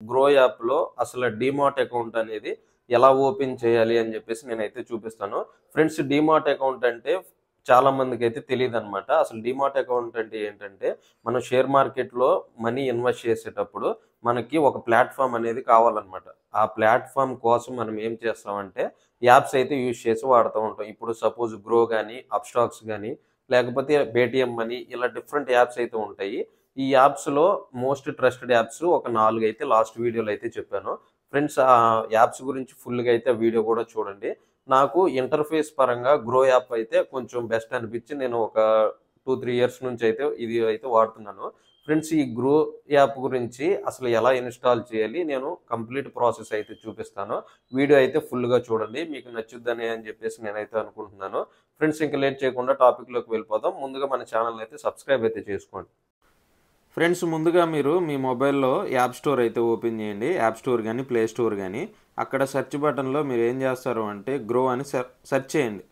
Grow యాప్‌లో అసలు demat account అనేది ఎలా ఓపెన్ చేయాలి అని జెప్పేసి నేనైతే చూపిస్తాను. ఫ్రెండ్స్ డీమాట్ అకౌంట్ అంటే చాలా మందికైతే తెలీదనమాట. అసలు డీమాట్ అకౌంట్ అంటే ఏంటంటే, మనం షేర్ మార్కెట్‌లో మనీ ఇన్వెస్ట్ చేసేటప్పుడు మనకి ఒక ప్లాట్‌ఫార్మ్ అనేది కావాలనమాట. ఆ ప్లాట్‌ఫార్మ్ కోసం మనం ఏం చేస్తామంటే యాప్స్ అయితే యూజ్ చేసి వాడుతూ ఉంటాం. ఇప్పుడు సపోజ్ గ్రో గాని, అప్‌స్టాక్స్ గాని, లేకపోతే పేటీఎం మనీ ఇలా డిఫరెంట్ యాప్స్ అయితే ఉంటాయి. ఈ యాప్స్‌లో మోస్ట్ ట్రస్టెడ్ యాప్స్ ఒక 4 అయితే లాస్ట్ వీడియోలో అయితే చెప్పాను. ఫ్రెండ్స్ ఆ యాప్స్ గురించి ఫుల్‌గా అయితే ఆ వీడియో కూడా చూడండి. నాకు ఇంటర్‌ఫేస్ పరంగా గ్రో యాప్ అయితే కొంచెం బెస్ట్ అనిపించి నేను ఒక 2, 3 ఇయర్స్ నుంచి అయితే ఇది అయితే వాడుతున్నాను. ఫ్రెండ్స్ ఈ గ్రో యాప్ గురించి అసలు ఎలా ఇన్‌స్టాల్ చేయాలి? నేను కంప్లీట్ ప్రాసెస్ అయితే చూపిస్తాను. వీడియో అయితే ఫుల్‌గా చూడండి. మీకు నచ్చుద్దని అని చెప్పేసి నేనైతే అనుకుంటున్నాను. ఫ్రెండ్స్ ఇంక లేట్ చేయకుండా టాపిక్‌లోకి వెళ్ళిపోదాం. ముందుగా మన ఛానెల్‌ని అయితే సబ్స్క్రైబ్ అయితే చేసుకోండి. ఫ్రెండ్స్ ముందుగా మీరు మీ మొబైల్‌లో యాప్ స్టోర్ అయితే ఓపెన్ చేయండి. యాప్ స్టోర్ గాని, ప్లే స్టోర్ గాని. అక్కడ సెర్చ్ బటన్‌లో మీరు ఏం చేస్తారు అంటే గ్రో అని సెర్చ్ చేయండి.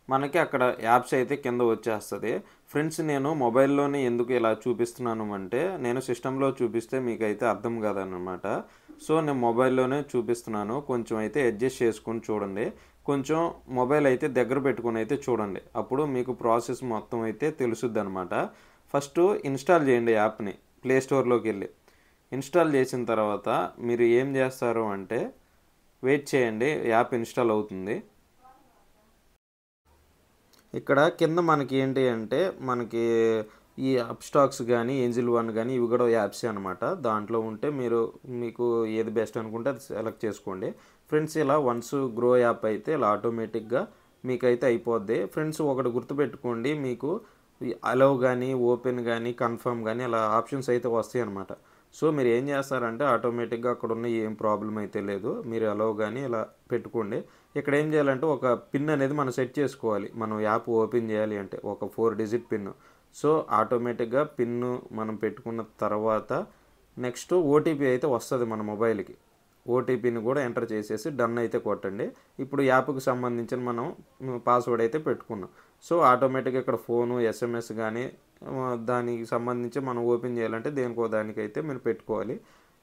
మనకి అక్కడ యాప్స్ అయితే కింద వచ్చేస్తది. ఫ్రెండ్స్ నేను మొబైల్‌లోనే ఎందుకు ఇలా చూపిస్తున్నాను అంటే, నేను సిస్టమ్‌లో చూపిస్తే మీకైతే అర్థం కాదనమాట. సో, నేను మొబైల్‌లోనే చూపిస్తున్నాను. కొంచెం అయితే అడ్జస్ట్ చేసుకొని చూడండి. కొంచెం మొబైల్ అయితే దగ్గర పెట్టుకొని అయితే చూడండి. అప్పుడు మీకు ప్రాసెస్ మొత్తం అయితే తెలుసుద్దనమాట. ఫస్ట్ ఇన్‌స్టాల్ చేయండి యాప్‌ని ప్లే స్టోర్‌లోకెళ్ళి. ఇన్‌స్టాల్ చేసిన తర్వాత మీరు ఏం చేస్తారు అంటే, వెయిట్ చేయండి యాప్ ఇన్‌స్టాల్ అవుతుంది. ఇక్కడ కింద మనకి ఏంటి అంటే మనకి ఈ అప్‌స్టాక్స్ గానీ, ఏంజిల్ వన్ గానీ ఇవి కూడా యాప్సే అనమాట. దాంట్లో ఉంటే మీకు ఏది బెస్ట్ అనుకుంటే అది సెలెక్ట్ చేసుకోండి. ఫ్రెండ్స్ ఇలా వన్స్ గ్రో యాప్ అయితే ఇలా ఆటోమేటిక్‌గా మీకైతే అయిపోద్ది. ఫ్రెండ్స్ ఒకటి గుర్తుపెట్టుకోండి మీకు ఈ అలౌ గానీ, ఓపెన్ గానీ, కన్ఫర్మ్ గానీ ఇలా ఆప్షన్స్ అయితే వస్తాయన్నమాట. సో, మీరు ఏం చేస్తారంటే ఆటోమేటిక్‌గా అక్కడున్న ఏం ప్రాబ్లమ్ అయితే లేదు. మీరు అలౌ గానీ ఇలా పెట్టుకోండి. ఇక్కడ ఏం చేయాలంటే ఒక పిన్ అనేది మనం సెట్ చేసుకోవాలి. మనం యాప్ ఓపెన్ చేయాలి అంటే ఒక 4 డిజిట్ పిన్. సో, ఆటోమేటిక్‌గా పిన్ను మనం పెట్టుకున్న తర్వాత నెక్స్ట్ ఓటీపీ అయితే వస్తది మన మొబైల్‌కి. ఓటీపీని కూడా ఎంటర్ చేసేసి డన్ అయితే కొట్టండి. ఇప్పుడు యాప్‌కి సంబంధించిన మనం పాస్వర్డ్ అయితే పెట్టుకున్నాం. సో, ఆటోమేటిక్‌గా ఇక్కడ ఫోను, ఎస్ఎంఎస్ గానీ దానికి సంబంధించి మనం ఓపెన్ చేయాలంటే దేనికో దానికైతే మీరు పెట్టుకోవాలి.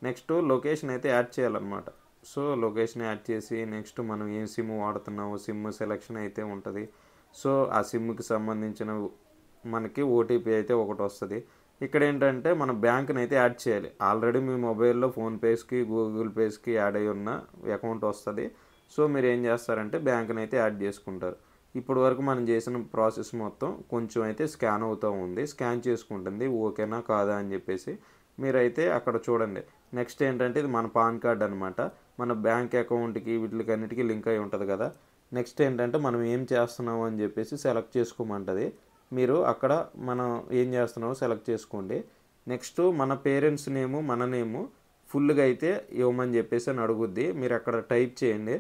నెక్స్ట్ లొకేషన్ అయితే యాడ్ చేయాలన్నమాట. సో, లొకేషన్ యాడ్ చేసి నెక్స్ట్ మనం ఏం సిమ్ వాడుతున్నామో సిమ్ సెలెక్షన్ అయితే ఉంటుంది. సో, ఆ సిమ్‌కి సంబంధించిన మనకి ఓటీపీ అయితే ఒకటొస్తది. ఇక్కడేంటంటే మన బ్యాంక్‌ని అయితే యాడ్ చేయాలి. ఆల్రెడీ మీ మొబైల్‌లో ఫోన్‌పేస్‌కి, గూగుల్ పేస్‌కి యాడ్ అయ్యి ఉన్న అకౌంట్ వస్తది. సో, మీరేం చేస్తారంటే బ్యాంక్‌ని అయితే యాడ్ చేసుకుంటారు. ఇప్పటి వరకు మనం చేసిన ప్రాసెస్ మొత్తం కొంచెం అయితే స్కాన్ అవుతూ ఉంది. స్కాన్ చేసుకుంటుంది. ఓకేనా కాదా అని చెప్పేసి మీరైతే అక్కడ చూడండి. నెక్స్ట్ ఏంటంటే ఇది మన పాన్ కార్డ్ అనమాట. మన బ్యాంక్ అకౌంట్‌కి వీటిలకన్నిటికి లింక్ అయి ఉంటది కదా! నెక్స్ట్ ఏంటంటే మనం ఏం చేస్తున్నాము అని చెప్పేసి సెలెక్ట్ చేసుకోమంటది. మీరు అక్కడ మనం ఏం చేస్తున్నామో సెలెక్ట్ చేసుకోండి. నెక్స్ట్ మన పేరెంట్స్ నేము, మన నేము ఫుల్‌గా అయితే ఇవ్వమని చెప్పేసి అని అడుగుద్ది. మీరు అక్కడ టైప్ చేయండి.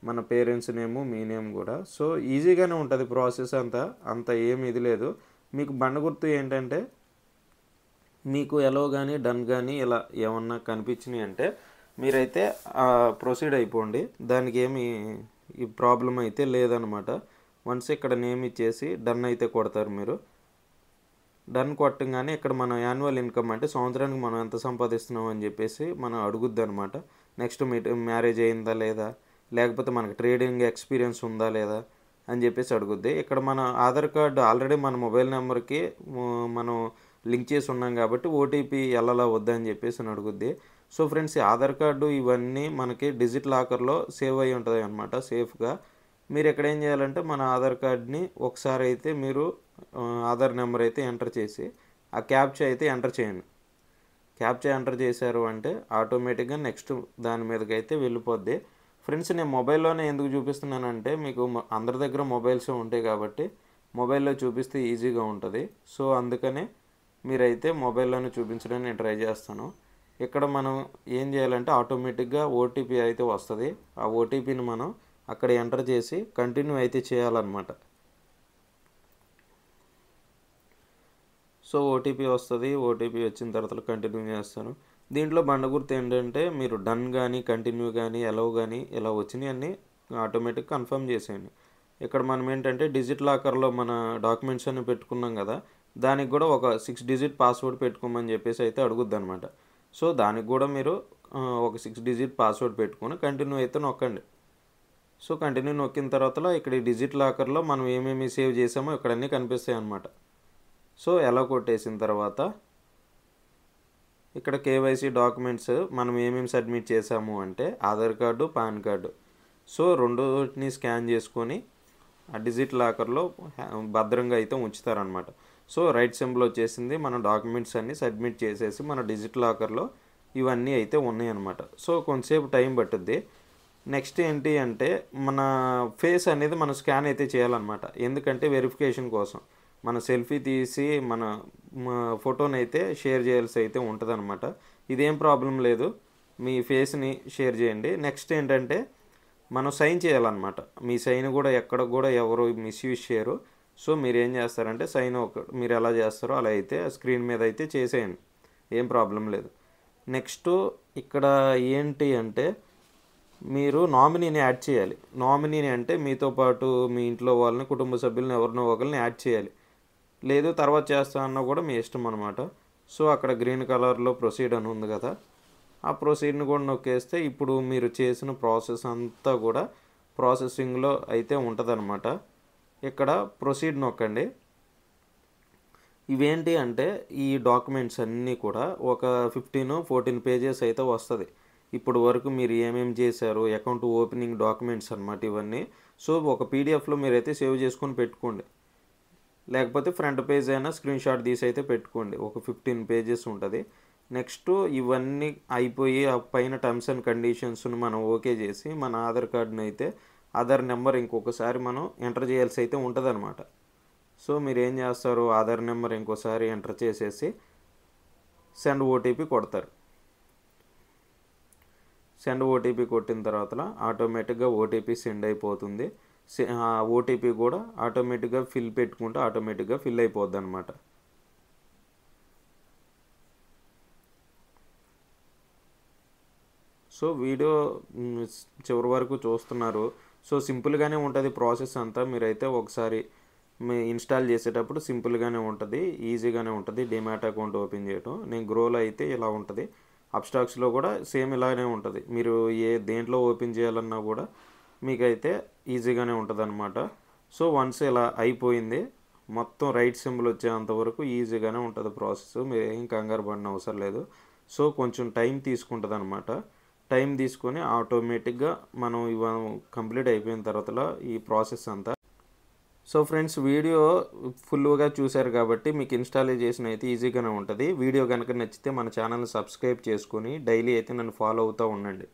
మన పేరెంట్స్ నేము, మీ నేమ్ కూడా. సో, ఈజీగానే ఉంటుంది ప్రాసెస్ అంతా. అంత ఏమి ఇది లేదు. మీకు బండ గుర్తు ఏంటంటే మీకు ఎలో గానీ, డన్ గానీ ఇలా ఏమన్నా కనిపించినాయి అంటే మీరైతే ప్రొసీడ్ అయిపోండి. దానికేమి ఈ ప్రాబ్లమ్ అయితే లేదనమాట. వన్స్ ఇక్కడ నేమ్ ఇచ్చేసి డన్ అయితే కొడతారు మీరు. డన్ కొట్టంగానే ఇక్కడ మన యాన్యువల్ ఇన్కమ్ అంటే సంవత్సరానికి మనం ఎంత సంపాదిస్తున్నాం అని చెప్పేసి మనం అడుగుద్దనమాట. నెక్స్ట్ మ్యారేజ్ అయిందా లేదా, లేకపోతే మనకి ట్రేడింగ్ ఎక్స్పీరియన్స్ ఉందా లేదా అని చెప్పేసి అడుగుద్ది. ఇక్కడ మన ఆధార్ కార్డు ఆల్రెడీ మన మొబైల్ నెంబర్కి మనం లింక్ చేసి ఉన్నాం కాబట్టి ఓటీపీ వెళ్ళలా వద్దా అని చెప్పేసి అని అడుగుద్ది. సో ఫ్రెండ్స్ ఈ ఆధార్ కార్డు ఇవన్నీ మనకి డిజిట్ లాకర్లో సేవ్ అయ్యి ఉంటుంది అనమాట సేఫ్గా. మీరు ఇక్కడ ఏం చేయాలంటే మన ఆధార్ కార్డ్ని ఒకసారి అయితే మీరు ఆధార్ నెంబర్ అయితే ఎంటర్ చేసి ఆ క్యాప్చా అయితే ఎంటర్ చేయండి. క్యాప్చా ఎంటర్ చేశారు అంటే ఆటోమేటిక్గా నెక్స్ట్ దాని మీదకి అయితే వెళ్ళిపోద్ది. ఫ్రెండ్స్ నేను మొబైల్లోనే ఎందుకు చూపిస్తున్నానంటే మీకు అందరి దగ్గర మొబైల్స్ ఉంటాయి కాబట్టి మొబైల్లో చూపిస్తే ఈజీగా ఉంటుంది. సో అందుకనే మీరైతే మొబైల్లోనే చూపించడానికి నేను ట్రై చేస్తాను. ఇక్కడ మనం ఏం చేయాలంటే ఆటోమేటిక్గా ఓటీపీ అయితే వస్తుంది. ఆ ఓటీపీని మనం అక్కడ ఎంటర్ చేసి కంటిన్యూ అయితే చేయాలన్నమాట. సో ఓటీపీ వస్తుంది. ఓటీపీ వచ్చిన తర్వాత కంటిన్యూ చేస్తాను. దీంట్లో బండ గుర్తు ఏంటంటే మీరు డన్ కానీ, కంటిన్యూ కానీ, ఎలవ్ కానీ ఇలా వచ్చినాయి అన్నీ ఆటోమేటిక్ కన్ఫర్మ్ చేసేయండి. ఇక్కడ మనం ఏంటంటే డిజిట్ లాకర్లో మన డాక్యుమెంట్స్ అన్ని పెట్టుకున్నాం కదా, దానికి కూడా ఒక 6 డిజిట్ పాస్వర్డ్ పెట్టుకోమని చెప్పేసి అయితే అడుగుద్ది అనమాట. సో దానికి కూడా మీరు ఒక 6 డిజిట్ పాస్వర్డ్ పెట్టుకొని కంటిన్యూ అయితే నొక్కండి. సో కంటిన్యూ నొక్కిన తర్వాత ఇక్కడ ఈ డిజిట్ లాకర్లో మనం ఏమేమి సేవ్ చేసామో ఇక్కడ అన్నీ కనిపిస్తాయి అన్నమాట. సో ఎలా కొట్టేసిన తర్వాత ఇక్కడ కేవైసీ డాక్యుమెంట్స్ మనం ఏమేమి సబ్మిట్ చేసాము అంటే Aadhaar card, PAN card. So రెండుని స్కాన్ చేసుకొని ఆ డిజిట్ లాకర్లో భద్రంగా అయితే ఉంచుతారనమాట. సో రైట్ సింబల్ వచ్చేసింది, మన డాక్యుమెంట్స్ అన్నీ సబ్మిట్ చేసేసి మన డిజిట్ లాకర్లో ఇవన్నీ అయితే ఉన్నాయి అన్నమాట. సో కొంతసేపు టైం పట్టుద్ది. నెక్స్ట్ ఏంటి అంటే మన ఫేస్ అనేది మనం స్కాన్ అయితే చేయాలన్నమాట. ఎందుకంటే వెరిఫికేషన్ కోసం మన సెల్ఫీ తీసి మన ఫోటోని అయితే షేర్ చేయాల్సి అయితే ఉంటుంది అనమాట. ఇదేం ప్రాబ్లం లేదు, మీ ఫేస్ని షేర్ చేయండి. నెక్స్ట్ ఏంటంటే మనం సైన్ చేయాలన్నమాట. మీ సైన్ కూడా ఎక్కడ కూడా ఎవరు మిస్యూజ్ చేయరు. సో మీరు ఏం చేస్తారంటే సైన్ మీరు ఎలా చేస్తారో అలా అయితే స్క్రీన్ మీద అయితే చేసేయండి, ఏం ప్రాబ్లం లేదు. నెక్స్ట్ ఇక్కడ ఏంటి అంటే మీరు నామినీని యాడ్ చేయాలి. నామినీని అంటే మీతో పాటు మీ ఇంట్లో వాళ్ళని, కుటుంబ సభ్యులను ఎవరినో ఒకరిని యాడ్ చేయాలి. లేదు తర్వాత చేస్తా అన్నా కూడా మీ ఇష్టం అనమాట. సో అక్కడ గ్రీన్ కలర్లో ప్రొసీడ్ అని ఉంది కదా, ఆ ప్రొసీడ్ని కూడా నొక్కేస్తే ఇప్పుడు మీరు చేసిన ప్రాసెస్ అంతా కూడా ప్రాసెసింగ్లో అయితే ఉంటుందన్నమాట. ఇక్కడ ప్రొసీడ్ నొక్కండి. ఇవేంటి అంటే ఈ డాక్యుమెంట్స్ అన్నీ కూడా ఒక 15-14 పేజెస్ అయితే వస్తుంది. ఇప్పుడు వరకు మీరు ఏమేమి చేశారు, అకౌంట్ ఓపెనింగ్ డాక్యుమెంట్స్ అన్నమాట ఇవన్నీ. సో ఒక పీడిఎఫ్లో మీరైతే సేవ్ చేసుకొని పెట్టుకోండి, లేకపోతే ఫ్రంట్ పేజ్ అయినా స్క్రీన్ షాట్ తీసి అయితే పెట్టుకోండి. ఒక 15 పేజెస్ ఉంటుంది. నెక్స్ట్ ఇవన్నీ అయిపోయి ఆ పైన టర్మ్స్ అండ్ కండిషన్స్ను మనం ఓకే చేసి మన ఆధార్ కార్డుని అయితే ఆధార్ నెంబర్ ఇంకొకసారి మనం ఎంటర్ చేయాల్సి అయితే ఉంటుంది అనమాట. సో మీరు ఏం చేస్తారు, ఆధార్ నెంబర్ ఇంకోసారి ఎంటర్ చేసేసి సెండ్ ఓటీపీ కొడతారు. సెండ్ ఓటీపీ కొట్టిన తర్వాత ఆటోమేటిక్గా ఓటీపీ సెండ్ అయిపోతుంది. ఓటీపీ కూడా ఆటోమేటిక్గా ఫిల్ పెట్టుకుంటే ఆటోమేటిక్గా ఫిల్ అయిపోద్ది అనమాట. సో వీడియో చివరి వరకు చూస్తున్నారు. సో సింపుల్గానే ఉంటుంది ప్రాసెస్ అంతా. మీరైతే ఒకసారి మీ ఇన్స్టాల్ చేసేటప్పుడు సింపుల్గానే ఉంటుంది, ఈజీగానే ఉంటుంది. డిమాట్ అకౌంట్ ఓపెన్ చేయటం. నేను గ్రోలో అయితే ఇలా ఉంటుంది, అప్స్టాక్స్లో కూడా సేమ్ ఇలానే ఉంటుంది. మీరు దేంట్లో ఓపెన్ చేయాలన్నా కూడా మీకైతే ఈజీగానే ఉంటుంది అనమాట. సో వన్స్ ఇలా అయిపోయింది, మొత్తం రైట్ సింబల్ వచ్చేంతవరకు ఈజీగానే ఉంటుంది ప్రాసెస్. మీరు ఏం కంగారు పడిన అవసరం లేదు. సో కొంచెం టైం తీసుకుంటుంది అనమాట. టైం తీసుకొని ఆటోమేటిక్గా మనం కంప్లీట్ అయిపోయిన తర్వాత ఈ ప్రాసెస్ అంతా. సో ఫ్రెండ్స్, వీడియో ఫుల్గా చూశారు కాబట్టి మీకు ఇన్స్టాలేషన్ అయితే ఈజీగానే ఉంటుంది. వీడియో కనుక నచ్చితే మన ఛానల్ని సబ్స్క్రైబ్ చేసుకొని డైలీ అయితే నన్ను ఫాలో అవుతూ ఉండండి.